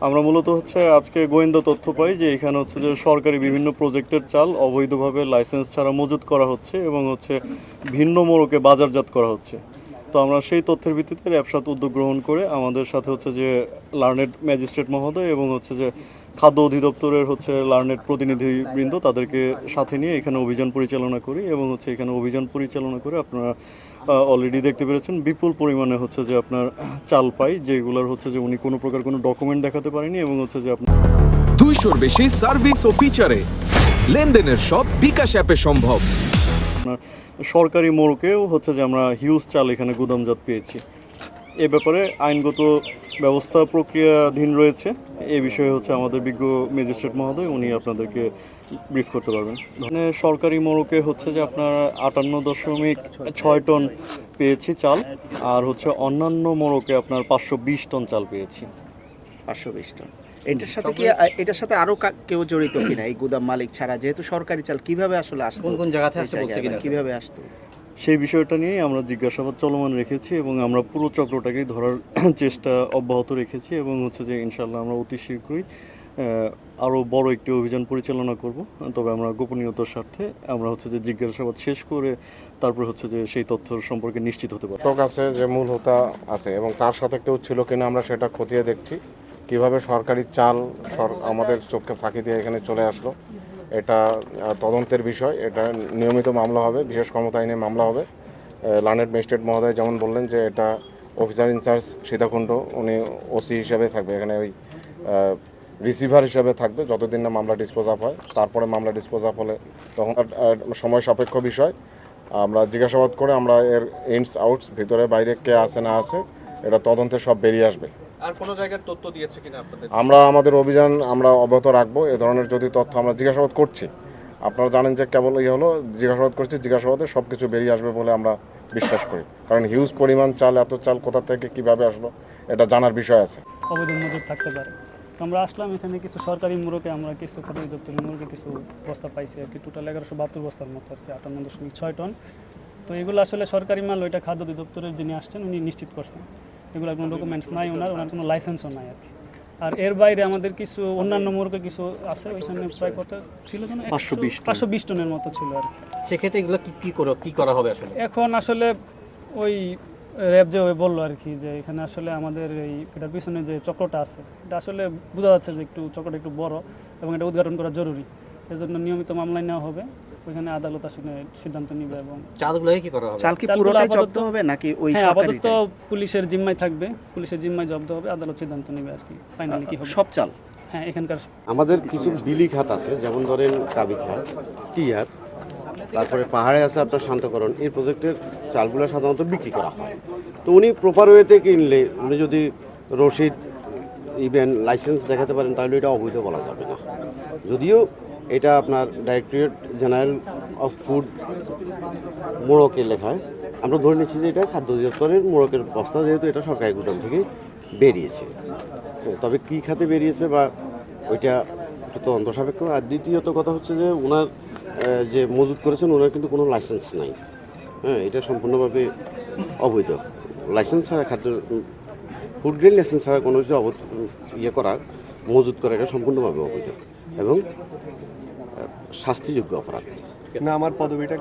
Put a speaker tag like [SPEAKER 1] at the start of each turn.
[SPEAKER 1] আমরা মূলত হচ্ছে আজকে গোয়েন্দা তথ্য পাই যে এখানে হচ্ছে যে সরকারি বিভিন্ন প্রজেক্টের চাল অবৈধভাবে লাইসেন্স ছাড়া মজুত করা হচ্ছে এবং হচ্ছে ভিন্ন মোড়কে বাজারজাত করা হচ্ছে। তো আমরা সেই তথ্যের ভিত্তিতে র্যাবসাত উদ্যোগ গ্রহণ করে আমাদের সাথে হচ্ছে যে লার্নেড ম্যাজিস্ট্রেট মহোদয় এবং হচ্ছে যে খাদ্য অধিদপ্তরের হচ্ছে লার্নেড প্রতিনিধিবৃন্দ তাদেরকে সাথে নিয়ে এখানে অভিযান পরিচালনা করি এবং হচ্ছে এখানে অভিযান পরিচালনা করে আপনারা অলরেডি দেখতে পেরেছেন বিপুল পরিমাণে হচ্ছে যে আপনার চাল পাই, যেগুলোর হচ্ছে যে উনি কোনো প্রকার কোনো ডকুমেন্ট দেখাতে পারেনি এবং হচ্ছে যে আপনার
[SPEAKER 2] 200-র বেশি সার্ভিস ও ফিচারে লেনদেনের সব বিকাশ অ্যাপে সম্ভব।
[SPEAKER 1] সরকারি মোড়কেও হচ্ছে যে আমরা হিউজ চাল এখানে গুদামজাত পেয়েছি। এ ব্যাপারে আইনগত ব্যবস্থা প্রক্রিয়াধীন রয়েছে। এ বিষয়ে হচ্ছে আমাদের বিজ্ঞ ম্যাজিস্ট্রেট মহোদয় উনি আপনাদেরকে ব্রিফ করতে পারবেন। মানে সরকারি মোড়কে হচ্ছে যে আপনার 58.6 টন পেয়েছি চাল, আর হচ্ছে অন্যান্য মোড়কে আপনার 520 টন চাল পেয়েছি।
[SPEAKER 3] 520 টন। এটার সাথে আরো কেউ জড়িত কিনা এই গুদাম মালিক ছাড়া, যেহেতু সরকারি চাল কিভাবে আসলে আসতো,
[SPEAKER 4] কোন জায়গাতে আসছে বলছে কিনা,
[SPEAKER 3] কিভাবে আসতো
[SPEAKER 1] সেই বিষয়টা নিয়ে আমরা জিজ্ঞাসাবাদ চলমান রেখেছি এবং আমরা পুরো চক্রটাকেই ধরার চেষ্টা অব্যাহত রেখেছি এবং হচ্ছে যে ইনশাল্লাহ আমরা অতি শীঘ্রই আরও বড় একটি অভিযান পরিচালনা করব। তবে আমরা গোপনীয়তার স্বার্থে আমরা হচ্ছে যে জিজ্ঞাসাবাদ শেষ করে তারপর হচ্ছে যে সেই তথ্য সম্পর্কে নিশ্চিত হতে পারব।
[SPEAKER 5] আছে যে মূল হোতা আছে এবং তার সাথে কেউ ছিল কিনা আমরা সেটা খতিয়ে দেখছি। কিভাবে সরকারি চাল আমাদের চোখকে ফাঁকি দিয়ে এখানে চলে আসলো এটা তদন্তের বিষয়। এটা নিয়মিত মামলা হবে, বিশেষ ক্ষমতা আইনে মামলা হবে। লার্নেড ম্যাজিস্ট্রেট মহোদয় যেমন বললেন যে এটা অফিসার ইনচার্জ সীতাকুণ্ড উনি ওসি হিসাবে থাকবে, এখানে ওই রিসিভার হিসাবে থাকবে যতদিন না মামলা ডিসপোজ আপ হয়। তারপরে মামলা ডিসপোজ আপ হলে তখন সময় সাপেক্ষ বিষয়। আমরা জিজ্ঞাসাবাদ করে আমরা এর ইনস আউটস ভিতরে বাইরে কে আছে না আছে এটা তদন্তে সব বেরিয়ে আসবে।
[SPEAKER 4] আর কোনো জায়গার তথ্য দিয়েছে কিনা আপনাদের?
[SPEAKER 5] আমরা আমাদের অভিযান আমরা অব্যাহত রাখবো। এ ধরনের যদি তথ্য আমরা জিজ্ঞাসাবাদ করছি, আপনারা জানেন যে কেবল হলো জিজ্ঞাসাবাদ করছি, জিজ্ঞাসাবাদে সব কিছু বেরিয়ে আসবে বলে আমরা বিশ্বাস করি। কারণ হিউজ পরিমাণ চাল, এত চাল কোথা থেকে কিভাবে আসলো এটা জানার বিষয় আছে।
[SPEAKER 6] অবৈধ মজুদ থাকতে পারে। তো আমরা আসলাম এখানে কিছু সরকারি মোড়কে আমরা কিছু খাদ্য অধিদপ্তরের মোড়কে কিছু বস্তা পাইছি আর কি, টোটাল 1172 বস্তার মতো আর কি, 58.6 টন। তো এগুলো আসলে সরকারি মাল, ওইটা খাদ্য অধিদপ্তরের যিনি আসছেন উনি নিশ্চিত করছেন। এগুলো কোনো ডকুমেন্টস নাই ওনার কোনো লাইসেন্সও নাই আর কি। আর এর বাইরে আমাদের কিছু অন্যান্য মোড়কে কিছু আছে, ওইখানে প্রায় কত ছিল যেন 520 টনের মতো ছিল আর কি।
[SPEAKER 4] সেক্ষেত্রে এগুলো কি করা হবে আসলে?
[SPEAKER 6] এখন আসলে ওই র্যাব যে বললো আর কি যে এখানে আসলে আমাদের এটার পিছনে যে চক্রটা আছে এটা আসলে বোঝা যাচ্ছে যে চক্রটা একটু বড় এবং এটা উদ্ঘাটন করা জরুরি। এজন্য নিয়মিত মামলায় নেওয়া হবে, ওইখানে আদালত আসলে সিদ্ধান্ত নিবে। এবং
[SPEAKER 4] চালগুলো কি করা হবে?
[SPEAKER 3] চাল কি পুরোটাই জব্দ হবে নাকি ওই
[SPEAKER 6] সরকারি? আপাতত পুলিশের জিম্মায় থাকবে, পুলিশের জিম্মায় জব্দ হবে, আদালত সিদ্ধান্ত নেবে আর কি ফাইনালি কি হবে।
[SPEAKER 3] সব চাল?
[SPEAKER 6] হ্যাঁ, এখানকার
[SPEAKER 7] আমাদের কিছু বিলি খাত আছে, যেমন ধরেন কাবি খাত, টিয়ার, তারপরে পাহাড়ে আছে আপনার শান্তকরণ। এই প্রজেক্টের চালগুলো সাধারণত বিক্রি করা হয়। তো উনি প্রপার ওয়েতে কিনলে, উনি যদি রসিদ ইভেন লাইসেন্স দেখাতে পারেন তাহলে এটা অবৈধ বলা যাবে না। যদিও এটা আপনার ডাইরেক্টরেট জেনারেল অফ ফুড মোড়কে লেখায়, আমরা ধরে নিচ্ছি যে এটা খাদ্য অধিদপ্তরের মোড়কের বস্তা, যেহেতু এটা সরকারি গুদাম থেকে বেরিয়েছে। তবে কী খাতে বেরিয়েছে বা ওইটা তদন্ত সাপেক্ষ। আর দ্বিতীয়ত কথা হচ্ছে যে ওনার যে মজুত করেছেন ওনার কিন্তু কোনো লাইসেন্স নাই। হ্যাঁ, এটা সম্পূর্ণভাবে অবৈধ। লাইসেন্স ছাড়া খাদ্য ফুড গ্রেড লাইসেন্স ছাড়া কোনো কিছু করা, মজুত করা, এটা সম্পূর্ণভাবে অবৈধ এবং শাস্তিযোগ্য অপরাধ।
[SPEAKER 1] না, আমার পদবিটা